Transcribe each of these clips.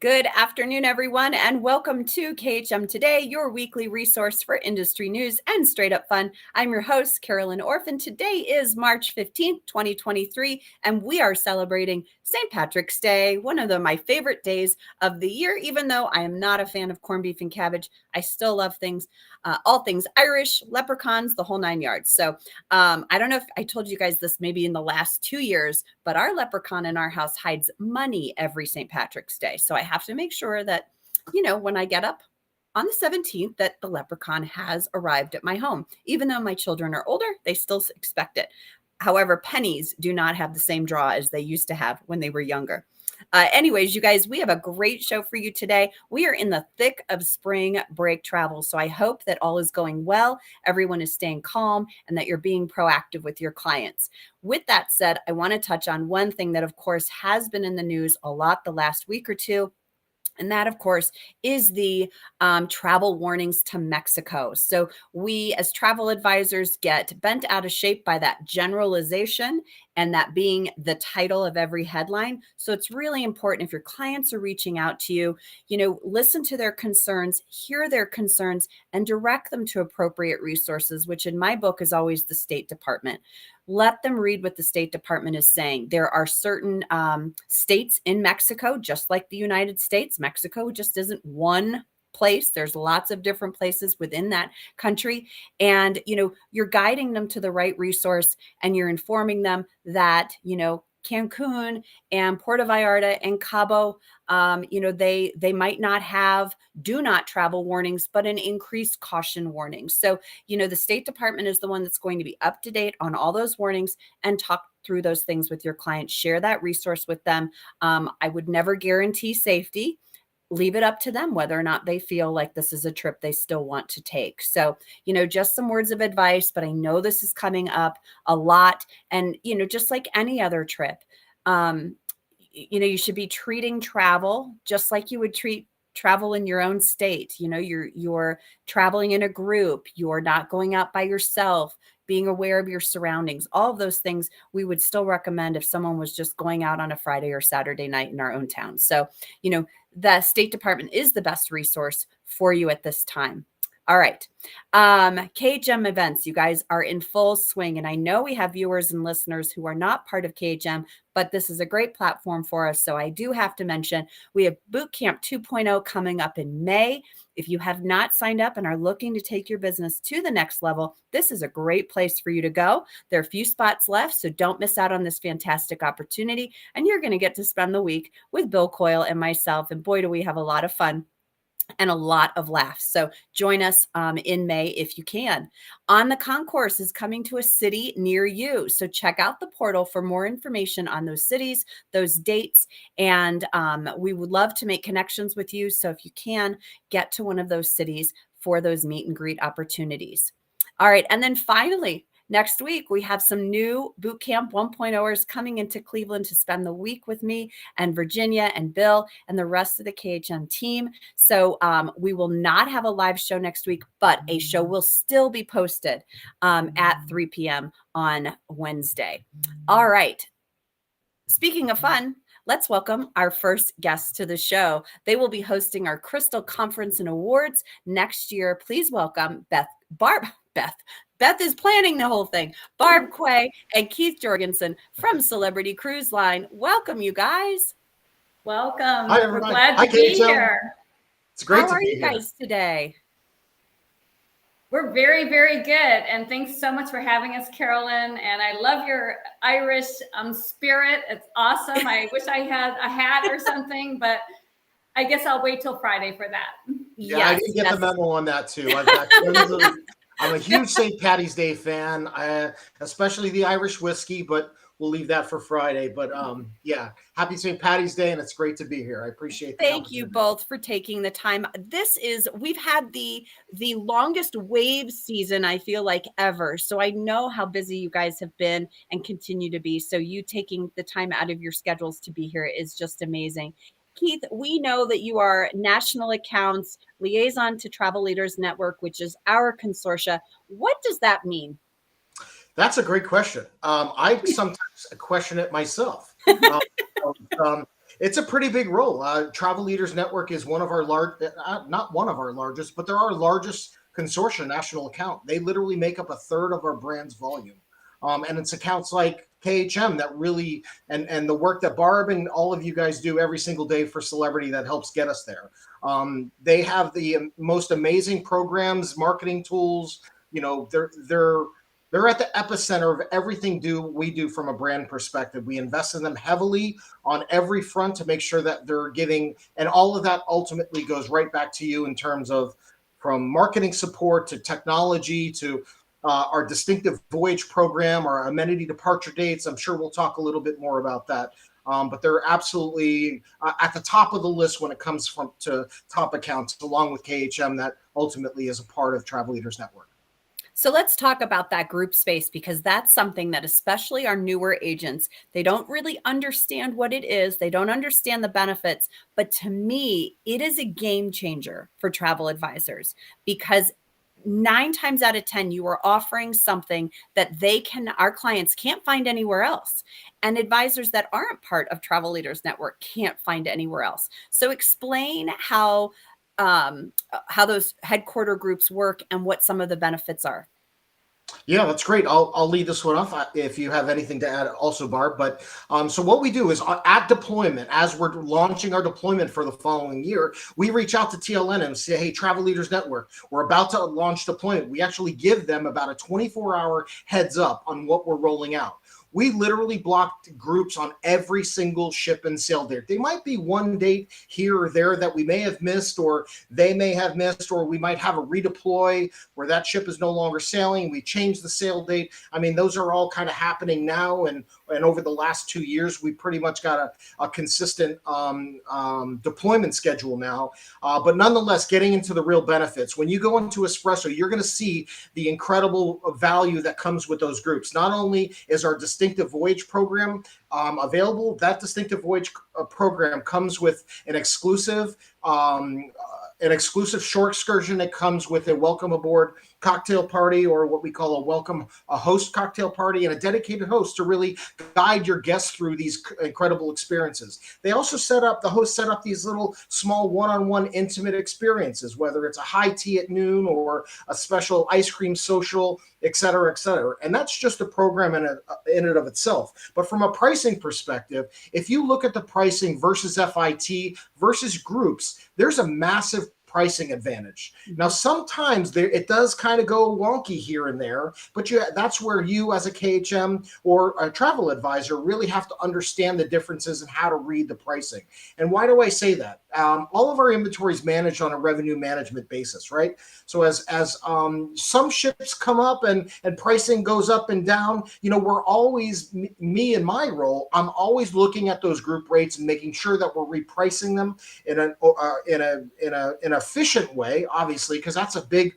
Good afternoon, everyone, and welcome to KHM Today, your weekly resource for industry news and straight up fun. I'm your host, Carolyn Orphan. Today is March 15th, 2023, and we are celebrating St. Patrick's Day, one of my favorite days of the year. Even though I am not a fan of corned beef and cabbage, I still love all things Irish, leprechauns, the whole nine yards. So I don't know if I told you guys this maybe in the last 2 years, but our leprechaun in our house hides money every St. Patrick's Day. So I have to make sure that, when I get up on the 17th, that the leprechaun has arrived at my home. Even though my children are older, they still expect it. However, pennies do not have the same draw as they used to have when they were younger. Anyways, you guys, we have a great show for you today. We are in the thick of spring break travel, so I hope that all is going well, everyone is staying calm, and that you're being proactive with your clients. With that said, I want to touch on one thing that, of course, has been in the news a lot the last week or two. And that, of course, is the travel warnings to Mexico. So we, as travel advisors, get bent out of shape by that generalization and that being the title of every headline. So it's really important, if your clients are reaching out to you, listen to their concerns, hear their concerns, and direct them to appropriate resources, which in my book is always the State Department. Let them read what the State Department is saying. There are certain states in Mexico, just like the United States. Mexico just isn't one place. There's lots of different places within that country. And, you're guiding them to the right resource, and you're informing them that, Cancun and Puerto Vallarta and Cabo, they might not have do not travel warnings, but an increased caution warning. So, the State Department is the one that's going to be up to date on all those warnings and talk through those things with your clients. Share that resource with them. I would never guarantee safety. Leave it up to them whether or not they feel like this is a trip they still want to take. So, just some words of advice, but I know this is coming up a lot. And, just like any other trip, you should be treating travel just like you would treat travel in your own state. You're traveling in a group, you're not going out by yourself, being aware of your surroundings, all of those things we would still recommend if someone was just going out on a Friday or Saturday night in our own town. So, the State Department is the best resource for you at this time. All right. KHM events, you guys are in full swing. And I know we have viewers and listeners who are not part of KHM, but this is a great platform for us. So I do have to mention, we have Boot Camp 2.0 coming up in May. If you have not signed up and are looking to take your business to the next level, this is a great place for you to go. There are a few spots left, so don't miss out on this fantastic opportunity. And you're going to get to spend the week with Bill Coyle and myself. And boy, do we have a lot of fun and a lot of laughs. So join us in May if you can. On the Concourse is coming to a city near you. So check out the portal for more information on those cities, those dates, and we would love to make connections with you. So if you can, get to one of those cities for those meet and greet opportunities. All right. And then finally, next week, we have some new Boot Camp 1.0ers coming into Cleveland to spend the week with me and Virginia and Bill and the rest of the KHM team. So we will not have a live show next week, but a show will still be posted at 3 p.m. on Wednesday. All right. Speaking of fun, let's welcome our first guest to the show. They will be hosting our Crystal Conference and Awards next year. Please welcome Beth is planning the whole thing. Barb Quay and Keith Jorgensen from Celebrity Cruise Line. Welcome, you guys. Welcome. Hi, We're everybody. glad Hi, to be KHM. here. It's great How to are be you here. guys today? We're very, very good. And thanks so much for having us, Carolyn. And I love your Irish spirit. It's awesome. I wish I had a hat or something, but I guess I'll wait till Friday for that. Yeah, I didn't get the memo on that too. I'm a huge St. Patty's Day fan, especially the Irish whiskey, but we'll leave that for Friday. But yeah, happy St. Patty's Day, and it's great to be here. I appreciate the Thank you both for taking the time. We've had the longest wave season, I feel like, ever. So I know how busy you guys have been and continue to be. So you taking the time out of your schedules to be here is just amazing. Keith, we know that you are National Accounts Liaison to Travel Leaders Network, which is our consortia. What does that mean? That's a great question. I sometimes question it myself. It's a pretty big role. Travel Leaders Network is one of our not one of our largest, but they're our largest consortium national account. They literally make up a third of our brand's volume. And it's accounts like KHM that really, and the work that Barb and all of you guys do every single day for Celebrity that helps get us there. They have the most amazing programs, marketing tools. You know, they're at the epicenter of everything we do from a brand perspective. We invest in them heavily on every front to make sure that they're giving, and all of that ultimately goes right back to you in terms of from marketing support to technology to our distinctive voyage program, our amenity departure dates. I'm sure we'll talk a little bit more about that. But they're absolutely at the top of the list when it comes to top accounts, along with KHM, that ultimately is a part of Travel Leaders Network. So let's talk about that group space, because that's something that especially our newer agents, they don't really understand what it is. They don't understand the benefits. But to me, it is a game changer for travel advisors, because 9 times out of 10, you are offering something that our clients can't find anywhere else. And advisors that aren't part of Travel Leaders Network can't find anywhere else. So explain how those headquarter groups work and what some of the benefits are. Yeah, that's great. I'll lead this one off if you have anything to add also, Barb. But so what we do is at deployment, as we're launching our deployment for the following year, we reach out to TLN and say, hey, Travel Leaders Network, we're about to launch deployment. We actually give them about a 24-hour heads up on what we're rolling out. We literally blocked groups on every single ship and sail date. They might be one date here or there that we may have missed, or they may have missed, or we might have a redeploy where that ship is no longer sailing. We change the sail date. I mean, those are all kind of happening now. And over the last 2 years, we pretty much got a consistent deployment schedule now. But nonetheless, getting into the real benefits. When you go into Espresso, you're going to see the incredible value that comes with those groups. Not only is our distinctive voyage program available, that distinctive voyage program comes with an exclusive shore excursion that comes with a welcome aboard cocktail party, or what we call a host cocktail party, and a dedicated host to really guide your guests through these incredible experiences. They also the host set up these little small one-on-one intimate experiences, whether it's a high tea at noon or a special ice cream social, et cetera, et cetera. And that's just a program in and of itself. But from a pricing perspective, if you look at the pricing versus FIT versus groups, there's a massive pricing advantage. Now, sometimes it does kind of go wonky here and there, but that's where you as a KHM or a travel advisor really have to understand the differences and how to read the pricing. And why do I say that? All of our inventory is managed on a revenue management basis, right? So as some ships come up and pricing goes up and down, we're always, me in my role, I'm always looking at those group rates and making sure that we're repricing them in an efficient way, obviously, because that's a big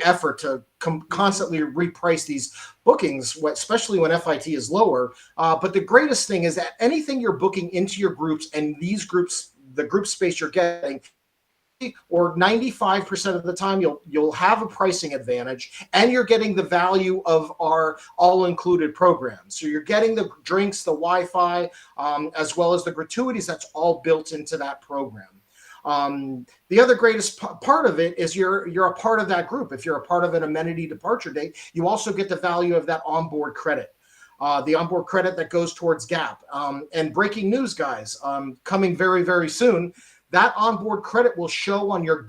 effort to constantly reprice these bookings, especially when FIT is lower. But the greatest thing is that anything you're booking into your groups and these groups, the group space you're getting, or 95% of the time, you'll have a pricing advantage, and you're getting the value of our all-included program. So you're getting the drinks, the Wi-Fi, as well as the gratuities. That's all built into that program. The other greatest part of it is you're a part of that group. If you're a part of an amenity departure date, you also get the value of that onboard credit. The onboard credit that goes towards GAP. And breaking news, guys, coming very, very soon, that onboard credit will show on your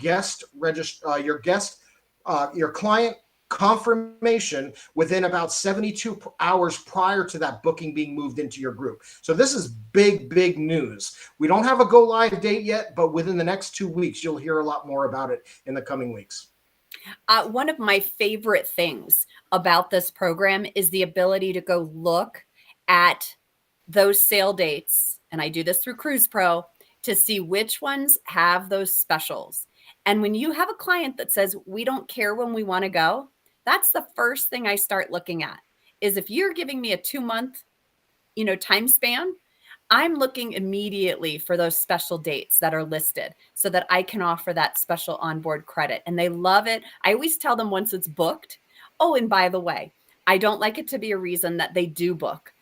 your client confirmation within about 72 hours prior to that booking being moved into your group. So this is big, big news. We don't have a go live date yet, but within the next 2 weeks, you'll hear a lot more about it in the coming weeks. One of my favorite things about this program is the ability to go look at those sale dates, and I do this through Cruise Pro, to see which ones have those specials. And when you have a client that says, we don't care when we want to go, that's the first thing I start looking at. Is if you're giving me a 2-month, time span, I'm looking immediately for those special dates that are listed so that I can offer that special onboard credit. And they love it. I always tell them once it's booked. Oh, and by the way, I don't like it to be a reason that they do book.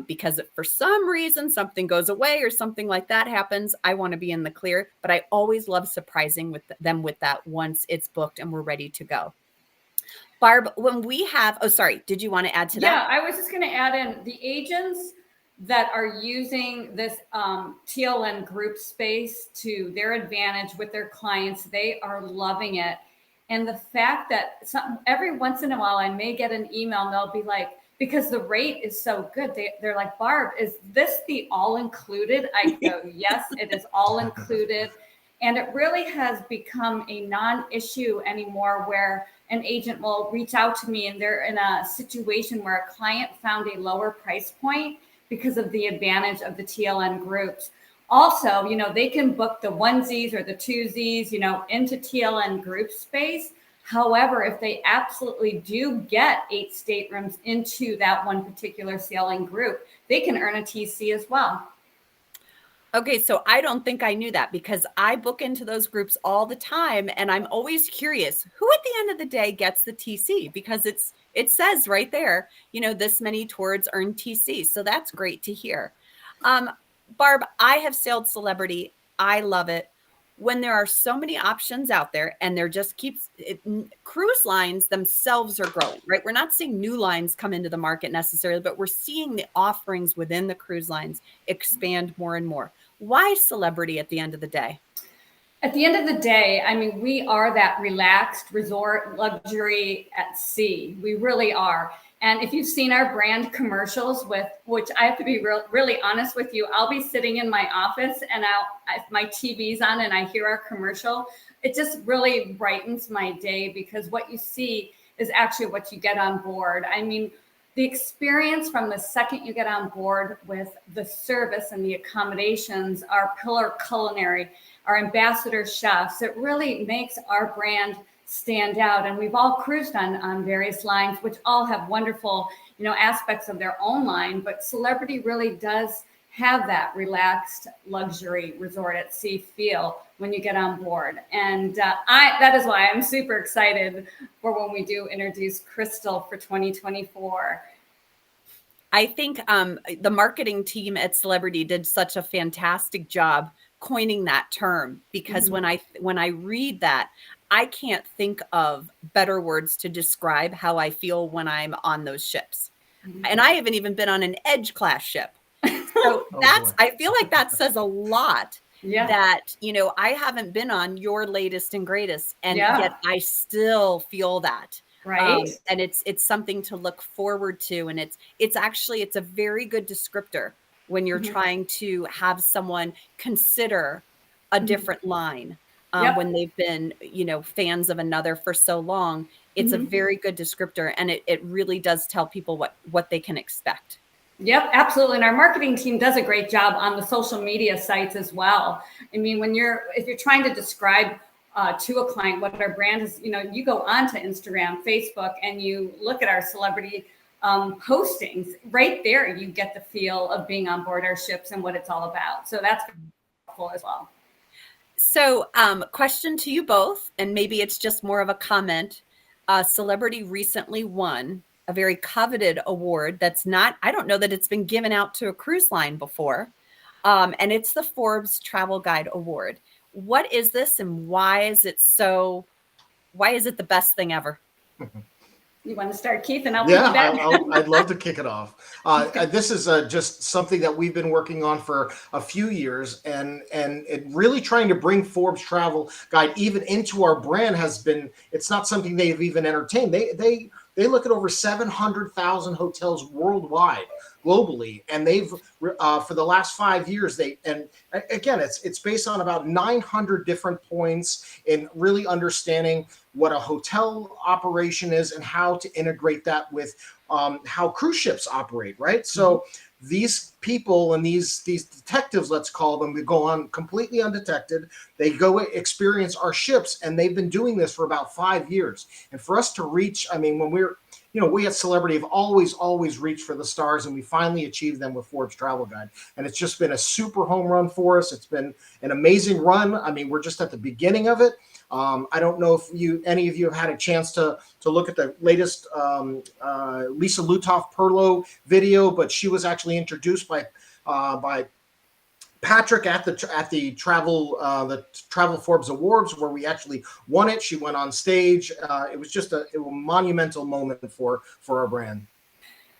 because if for some reason something goes away or something like that happens, I want to be in the clear. But I always love surprising them with that once it's booked and we're ready to go. Barb, when we have, oh, sorry, did you want to add to that? Yeah, I was just going to add in the agents that are using this TLN group space to their advantage with their clients. They are loving it. And the fact that every once in a while, I may get an email and they'll be like, because the rate is so good. They're like, Barb, is this the all included? I go, yes, it is all included. And it really has become a non-issue anymore where an agent will reach out to me and they're in a situation where a client found a lower price point because of the advantage of the TLN groups. Also, they can book the onesies or the twosies, into TLN group space. However, if they absolutely do get 8 staterooms into that one particular sailing group, they can earn a TC as well. Okay, so I don't think I knew that because I book into those groups all the time and I'm always curious who at the end of the day gets the TC, because it says right there, this many tours earn TC. So that's great to hear. Barb, I have sailed Celebrity. I love it. When there are so many options out there and there just cruise lines themselves are growing, right? We're not seeing new lines come into the market necessarily, but we're seeing the offerings within the cruise lines expand more and more. Why Celebrity at the end of the day? At the end of the day, I mean, we are that relaxed resort luxury at sea. We really are. And if you've seen our brand commercials, which I have to be really honest with you, I'll be sitting in my office and if my TV's on and I hear our commercial, it just really brightens my day, because what you see is actually what you get on board. I mean, the experience from the second you get on board with the service and the accommodations, our pillar culinary, our ambassador chefs, it really makes our brand stand out. And we've all cruised on various lines, which all have wonderful, aspects of their own line. But Celebrity really does have that relaxed luxury resort at sea feel when you get on board. And that is why I'm super excited for when we do introduce Crystal for 2024. I think the marketing team at Celebrity did such a fantastic job coining that term, because when I read that, I can't think of better words to describe how I feel when I'm on those ships. And I haven't even been on an Edge class ship. So I feel like that says a lot. Yeah. That, I haven't been on your latest and greatest, and yet I still feel that. Right. And it's something to look forward to. And it's a very good descriptor when you're trying to have someone consider a different line. When they've been, fans of another for so long, it's a very good descriptor, and it really does tell people what they can expect. Yep, absolutely. And our marketing team does a great job on the social media sites as well. I mean, if you're trying to describe to a client what our brand is, you go onto Instagram, Facebook, and you look at our Celebrity postings. Right there, you get the feel of being on board our ships and what it's all about. So that's helpful as well. So question to you both, and maybe it's just more of a comment. Celebrity recently won a very coveted award I don't know that it's been given out to a cruise line before. And it's the Forbes Travel Guide Award. What is this, and why is it the best thing ever? You want to start, Keith, and I'll I'd love to kick it off. This is just something that we've been working on for a few years, and it really trying to bring Forbes Travel Guide even into our brand it's not something they've even entertained. They look at over 700,000 hotels worldwide, globally, and they've for the last 5 years it's based on about 900 different points in really understanding what a hotel operation is and how to integrate that with how cruise ships operate, right? So these people and these detectives, let's call them, we go on completely undetected. They go experience our ships, and they've been doing this for about 5 years. And for us to reach, I mean, when we at Celebrity have always reached for the stars, and we finally achieved them with Forbes Travel Guide. And it's just been a super home run for us. It's been an amazing run. I mean, we're just at the beginning of it. I don't know if any of you have had a chance to look at the latest Lisa Lutoff Perlow video, but she was actually introduced by Patrick at the Travel Forbes Awards, where we actually won it. She went on stage. It was just a monumental moment for our brand.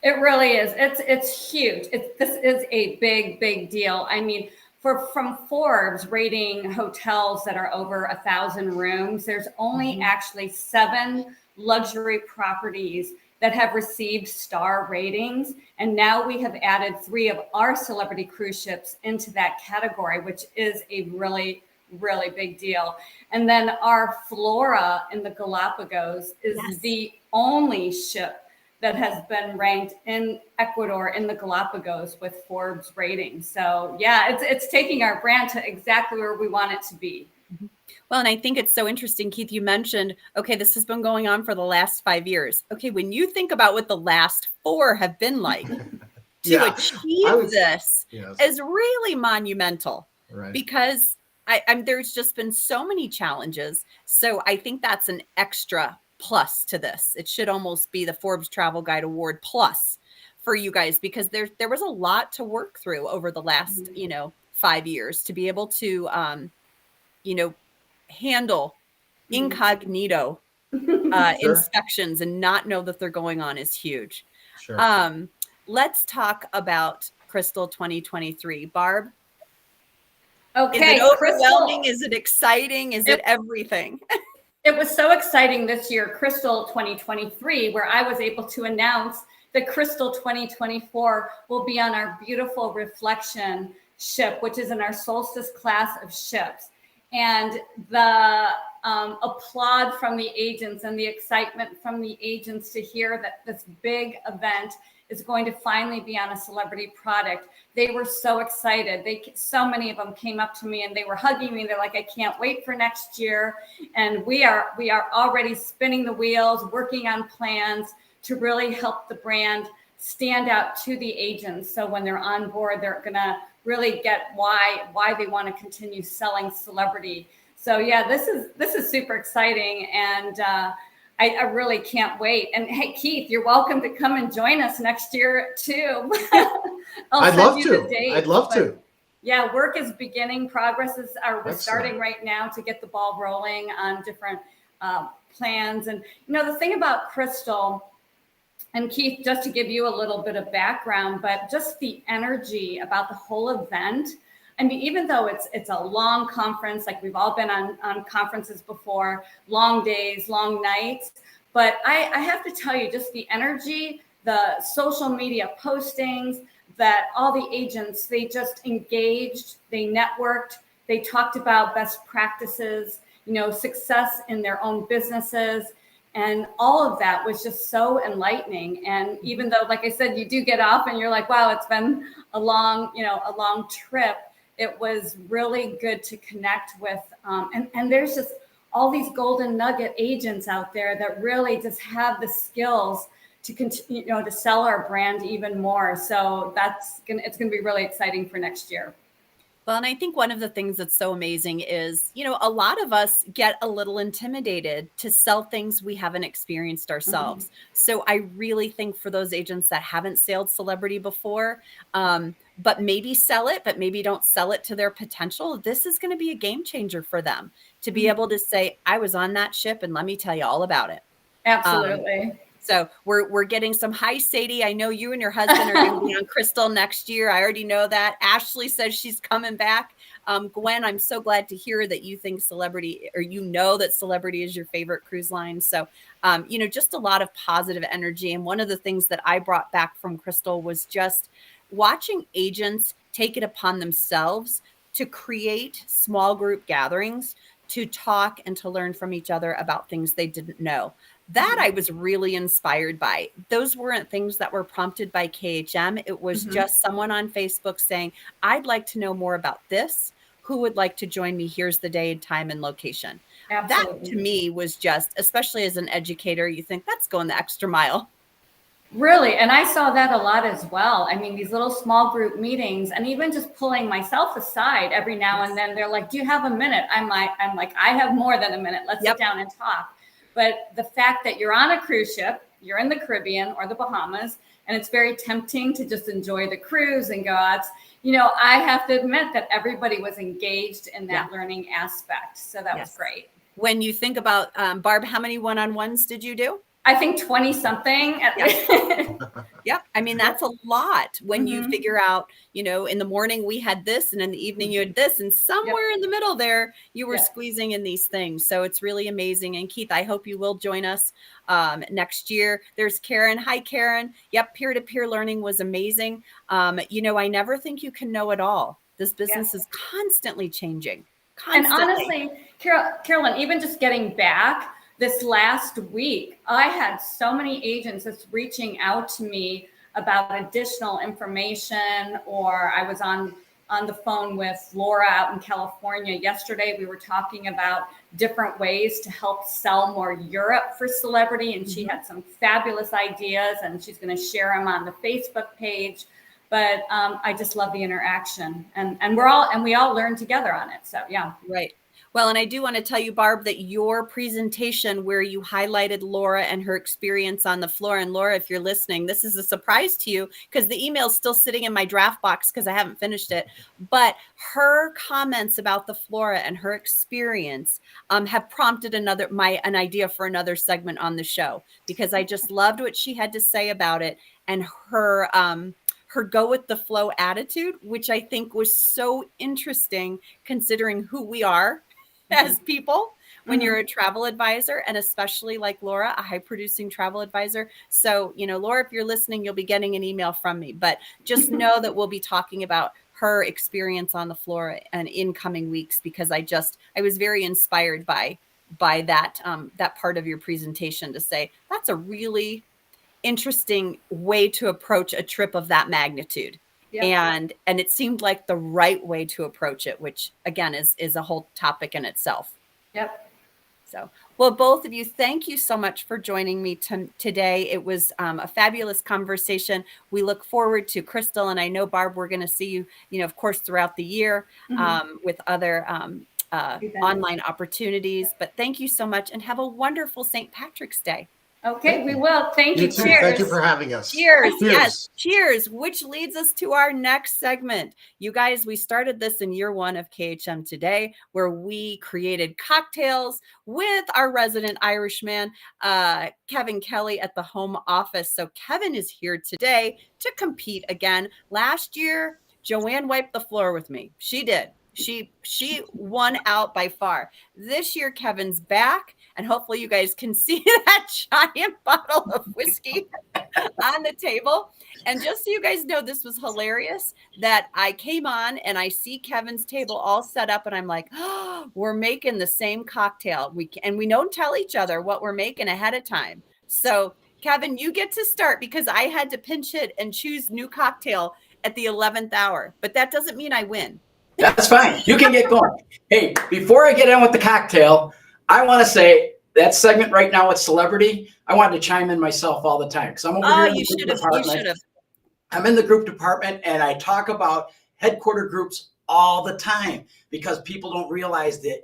It really is. It's huge. This is a big deal. I mean, from Forbes rating hotels that are over 1,000 rooms, there's only actually 7 luxury properties that have received star ratings. And now we have added 3 of our celebrity cruise ships into that category, which is a really big deal. And then our Flora in the Galapagos is the only ship that has been ranked in Ecuador in the Galapagos with Forbes ratings. So yeah, it's taking our brand to exactly where we want it to be. Well, and I think it's so interesting, Keith, you mentioned, okay, this has been going on for the last 5 years. Okay, when you think about what the last 4 have been like, to achieve this is really monumental, right? Because there's just been so many challenges. So I think that's an extra plus to this. It should almost be the Forbes Travel Guide Award plus for you guys, because there was a lot to work through over the last, 5 years to be able to, handle incognito inspections and not know that they're going on is huge. Sure. Let's talk about Crystal 2023. Barb? Okay. Is it overwhelming? Crystal, is it exciting? Is it everything? It was so exciting this year, Crystal 2023, where I was able to announce that Crystal 2024 will be on our beautiful Reflection ship, which is in our Solstice class of ships. And the applaud from the agents and the excitement from the agents to hear that this big event is going to finally be on a celebrity product. They were so excited. So many of them came up to me and they were hugging me. They're like, I can't wait for next year. And we are already spinning the wheels, working on plans to really help the brand stand out to the agents. So when they're on board, they're gonna really get why they want to continue selling celebrity. So yeah, this is super exciting, and I really can't wait. And hey, Keith, you're welcome to come and join us next year too. I'd love to. Yeah, work is beginning. We're starting right now to get the ball rolling on different plans. And the thing about Crystal, and Keith, just to give you a little bit of background, but just the energy about the whole event. I mean, even though it's a long conference, like we've all been on conferences before, long days, long nights, but I have to tell you, just the energy, the social media postings, that all the agents, they just engaged, they networked, they talked about best practices, success in their own businesses. And all of that was just so enlightening. And even though, like I said, you do get off and you're like, wow, it's been a long trip. It was really good to connect with. And there's just all these golden nugget agents out there that really just have the skills to continue, to sell our brand even more. So it's going to be really exciting for next year. Well, and I think one of the things that's so amazing is, a lot of us get a little intimidated to sell things we haven't experienced ourselves. Mm-hmm. So I really think for those agents that haven't sailed celebrity before, but maybe sell it, but maybe don't sell it to their potential, this is going to be a game changer for them to be able to say, I was on that ship and let me tell you all about it. Absolutely. So we're getting some. Hi, Sadie. I know you and your husband are going to be on Crystal next year. I already know that. Ashley says she's coming back. Gwen, I'm so glad to hear that you think celebrity, or that celebrity is your favorite cruise line. So, just a lot of positive energy. And one of the things that I brought back from Crystal was just watching agents take it upon themselves to create small group gatherings to talk and to learn from each other about things they didn't know. That I was really inspired by. Those weren't things that were prompted by KHM. It was just someone on Facebook saying, I'd like to know more about this. Who would like to join me? Here's the day, time, and location. Absolutely. That to me was just, especially as an educator, you think that's going the extra mile. Really, and I saw that a lot as well. I mean, these little small group meetings, and even just pulling myself aside every now and then. They're like, "Do you have a minute?" I'm like, "I have more than a minute. Let's sit down and talk." But the fact that you're on a cruise ship, you're in the Caribbean or the Bahamas, and it's very tempting to just enjoy the cruise and go out. I have to admit that everybody was engaged in that learning aspect. So that was great. When you think about, Barb, how many one-on-ones did you do? I think 20 something. Yep. I mean, that's a lot when you figure out, in the morning we had this and in the evening you had this, and somewhere in the middle there, you were squeezing in these things. So it's really amazing. And Keith, I hope you will join us next year. There's Karen. Hi, Karen. Yep. Peer-to-peer learning was amazing. I never think you can know it all. This business is constantly changing. And honestly, Carolyn, even just getting back, this last week, I had so many agents that's reaching out to me about additional information, or I was on the phone with Laura out in California yesterday. We were talking about different ways to help sell more Europe for celebrity, and she had some fabulous ideas, and she's going to share them on the Facebook page. But I just love the interaction, and we all learn together on it. So yeah, right. Well, and I do want to tell you, Barb, that your presentation where you highlighted Laura and her experience on the floor, and Laura, if you're listening, this is a surprise to you because the email is still sitting in my draft box because I haven't finished it. But her comments about the flora and her experience have prompted an idea for another segment on the show, because I just loved what she had to say about it, and her go with the flow attitude, which I think was so interesting considering who we are as people when you're a travel advisor, and especially like Laura, a high producing travel advisor. So, Laura, if you're listening, you'll be getting an email from me, but just know that we'll be talking about her experience on the floor and in coming weeks, because I was very inspired by that part of your presentation to say, that's a really interesting way to approach a trip of that magnitude. And it seemed like the right way to approach it, which again is a whole topic in itself. So, well, both of you, thank you so much for joining me today. It was a fabulous conversation. We look forward to Crystal, and I know, Barb, we're going to see you, of course, throughout the year with other online opportunities. But thank you so much, and have a wonderful St. Patrick's Day. Okay, we will. Thank you. Too. Cheers. Thank you for having us. Cheers. Yes. Cheers. Which leads us to our next segment. You guys, we started this in year 1 of KHM Today, where we created cocktails with our resident Irishman, Kevin Kelly, at the home office. So Kevin is here today to compete again. Last year, Joanne wiped the floor with me. She did. She won out by far. This year, Kevin's back, and hopefully you guys can see that giant bottle of whiskey on the table. And just so you guys know, this was hilarious that I came on and I see Kevin's table all set up, and I'm like, oh, we're making the same cocktail. We don't tell each other what we're making ahead of time. So Kevin, you get to start, because I had to pinch hit and choose new cocktail at the 11th hour, but that doesn't mean I win. That's fine. You can get going. Hey, before I get in with the cocktail, I want to say that segment right now with celebrity, I wanted to chime in myself all the time, because I'm over here in the group department. You should have. I'm in the group department, and I talk about headquarter groups all the time, because people don't realize the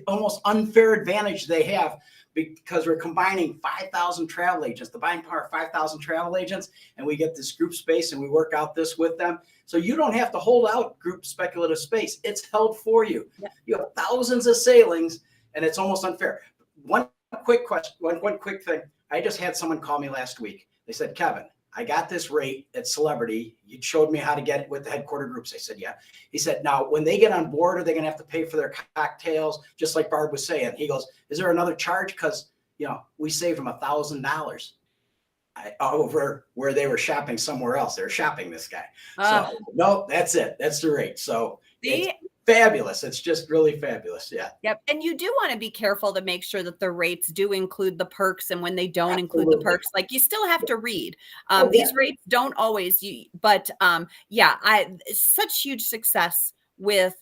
almost unfair advantage they have, because we're combining 5,000 travel agents, the buying power of 5,000 travel agents, and we get this group space and we work out this with them. So you don't have to hold out group speculative space. It's held for you. Yeah. You have thousands of sailings, and it's almost unfair. One quick question, one quick thing. I just had someone call me last week. They said, Kevin, I got this rate at Celebrity. You showed me how to get it with the headquarter groups. I said, yeah. He said, now, when they get on board, are they going to have to pay for their cocktails? Just like Barb was saying. He goes, is there another charge? Because, we saved them $1,000 over where they were shopping somewhere else. They were shopping this guy. So, no, that's it. That's the rate. So it's fabulous. It's just really fabulous. Yeah. Yep. And you do want to be careful to make sure that the rates do include the perks. And when they don't include the perks, like, you still have to read. These rates don't always, but such huge success with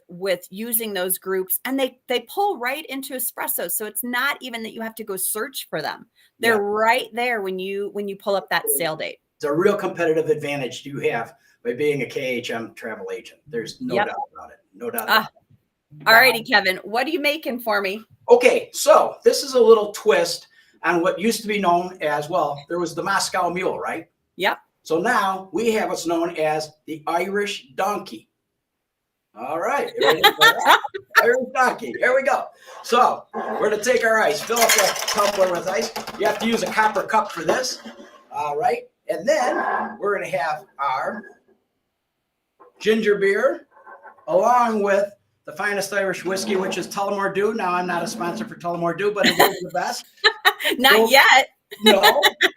using those groups, and they pull right into espresso. So it's not even that you have to go search for them. They're right there when you pull up that sale date. It's a real competitive advantage you have by being a KHM travel agent. There's no doubt about it. No doubt about it. All righty, Kevin, what are you making for me? Okay, so this is a little twist on what used to be known as, well, there was the Moscow Mule, right? Yep. So now we have what's known as the Irish Donkey. All right. Irish Donkey. Here we go. So we're going to take our ice, fill up the tumbler with ice. You have to use a copper cup for this. All right. And then we're going to have our ginger beer along with the finest Irish whiskey, which is Tullamore Dew. Now, I'm not a sponsor for Tullamore Dew, but it is the best. Not yet. No.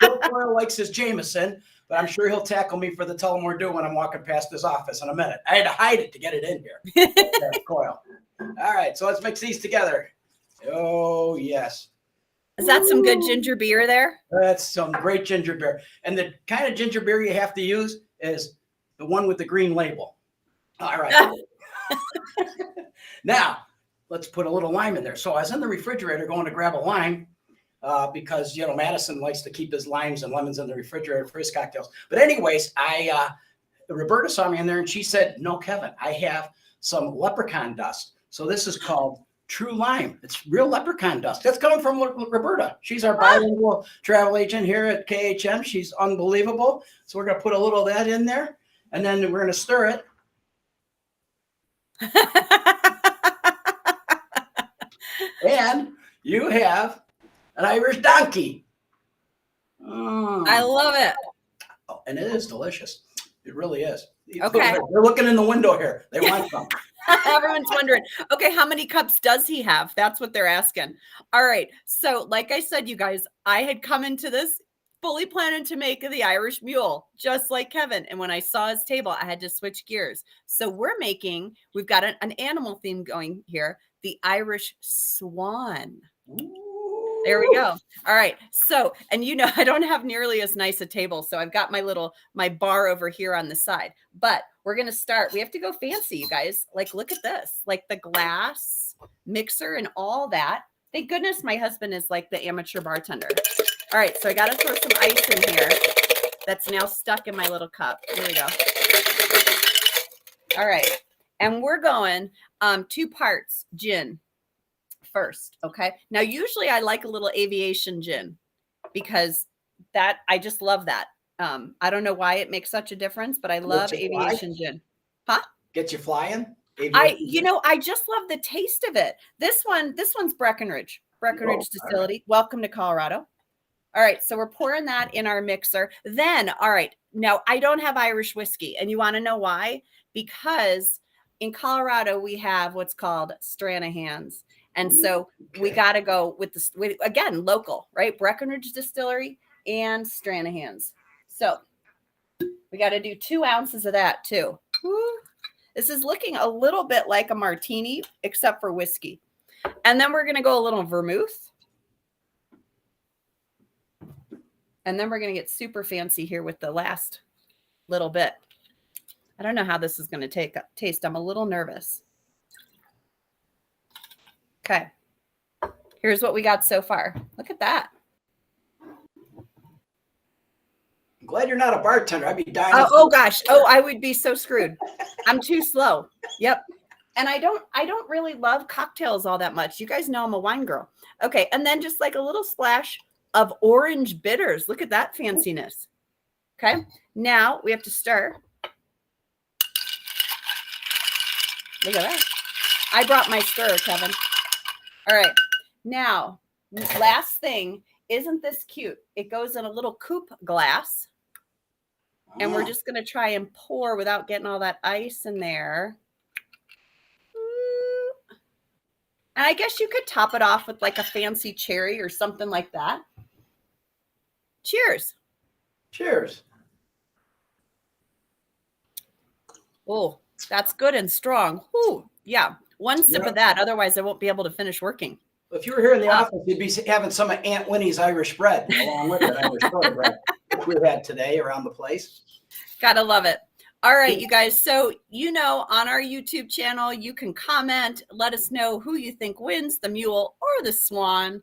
Bill Coyle likes his Jameson, but I'm sure he'll tackle me for the Tullamore Dew when I'm walking past his office in a minute. I had to hide it to get it in here. Okay, Coyle. All right, so let's mix these together. Oh, yes. Is that some good ginger beer there? That's some great ginger beer. And the kind of ginger beer you have to use is the one with the green label. All right. Now, let's put a little lime in there. So I was in the refrigerator going to grab a lime because, you know, Madison likes to keep his limes and lemons in the refrigerator for his cocktails. But anyways, Roberta saw me in there and she said, no, Kevin, I have some leprechaun dust. So this is called True Lime. It's real leprechaun dust. That's coming from Roberta. She's our bilingual travel agent here at KHM. She's unbelievable. So we're going to put a little of that in there and then we're going to stir it. And you have an Irish Donkey. I love it. Oh, and it is delicious. It really is. Okay. They're looking in the window here. They want some. Everyone's wondering, okay, how many cups does he have? That's what they're asking. All right. So like I said, you guys, I had come into this fully planning to make the Irish Mule, just like Kevin. And when I saw his table, I had to switch gears. So we've got an animal theme going here, the Irish Swan. Ooh. There we go. All right. So, and you know, I don't have nearly as nice a table. So I've got my bar over here on the side, but we're going to start. We have to go fancy, you guys. Like, look at this, like the glass mixer and all that. Thank goodness my husband is like the amateur bartender. All right. So I got to throw some ice in here. That's now stuck in my little cup. Here we go. All right. And we're going 2 parts gin first. Okay. Now, usually I like a little aviation gin because I just love that. I don't know why it makes such a difference, but I love aviation gin. Huh? Get you flying? I just love the taste of it. This one's Breckenridge Distillery. Right. Welcome to Colorado. All right. So we're pouring that in our mixer. Then, all right. Now, I don't have Irish whiskey. And you want to know why? Because in Colorado, we have what's called Stranahan's. And so we got to go with again, local, right? Breckenridge Distillery and Stranahan's. So we got to do 2 ounces of that too. Woo. This is looking a little bit like a martini, except for whiskey. And then we're going to go a little vermouth. And then we're going to get super fancy here with the last little bit. I don't know how this is going to taste. I'm a little nervous. Okay. Here's what we got so far. Look at that. I'm glad you're not a bartender. I'd be dying. Oh gosh. Oh, I would be so screwed. I'm too slow. Yep. And I don't really love cocktails all that much. You guys know I'm a wine girl. Okay. And then just like a little splash of orange bitters. Look at that fanciness. Okay. Now we have to stir. Look at that. I brought my stirrer, Kevin. All right. Now, last thing, isn't this cute? It goes in a little coupe glass. And we're just going to try and pour without getting all that ice in there. And I guess you could top it off with like a fancy cherry or something like that. Cheers. Cheers. Oh, that's good and strong. Ooh, yeah. 1 sip of that. Otherwise, I won't be able to finish working. If you were here in the office, you'd be having some of Aunt Winnie's Irish bread along with it, Irish bread, which we had today around the place. Gotta love it. All right, you guys. So, on our YouTube channel, you can comment, let us know who you think wins, the mule or the swan.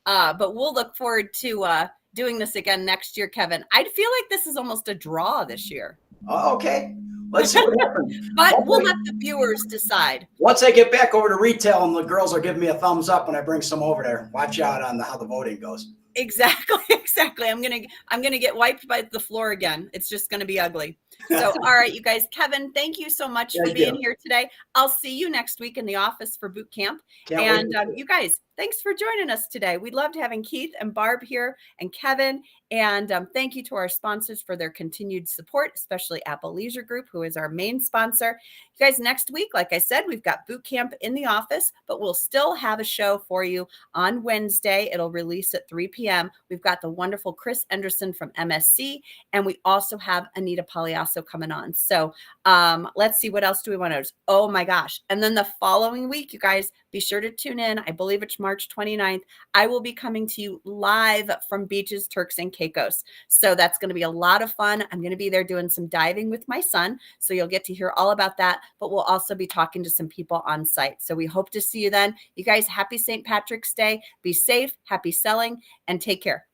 But we'll look forward to doing this again next year, Kevin. I feel like this is almost a draw this year. Okay. Let's see what happens. But we'll let the viewers decide. Once I get back over to retail and the girls are giving me a thumbs up when I bring some over there, watch out on how the voting goes. Exactly. I'm gonna get wiped by the floor again. It's just gonna be ugly. So, all right, you guys. Kevin, thank you so much for being here today. I'll see you next week in the office for boot camp. And you guys, thanks for joining us today. We loved having Keith and Barb here and Kevin. And thank you to our sponsors for their continued support, especially Apple Leisure Group, who is our main sponsor. You guys, next week, like I said, we've got boot camp in the office, but we'll still have a show for you on Wednesday. It'll release at 3 p.m. We've got the wonderful Chris Anderson from MSC, and we also have Anita Pagliasso coming on. So let's see, what else do we want to? Oh my gosh. And then the following week, you guys, be sure to tune in. I believe it's March 29th. I will be coming to you live from Beaches, Turks and Caicos. So that's going to be a lot of fun. I'm going to be there doing some diving with my son. So you'll get to hear all about that, but we'll also be talking to some people on site. So we hope to see you then. You guys, happy St. Patrick's Day. Be safe, happy selling, and take care.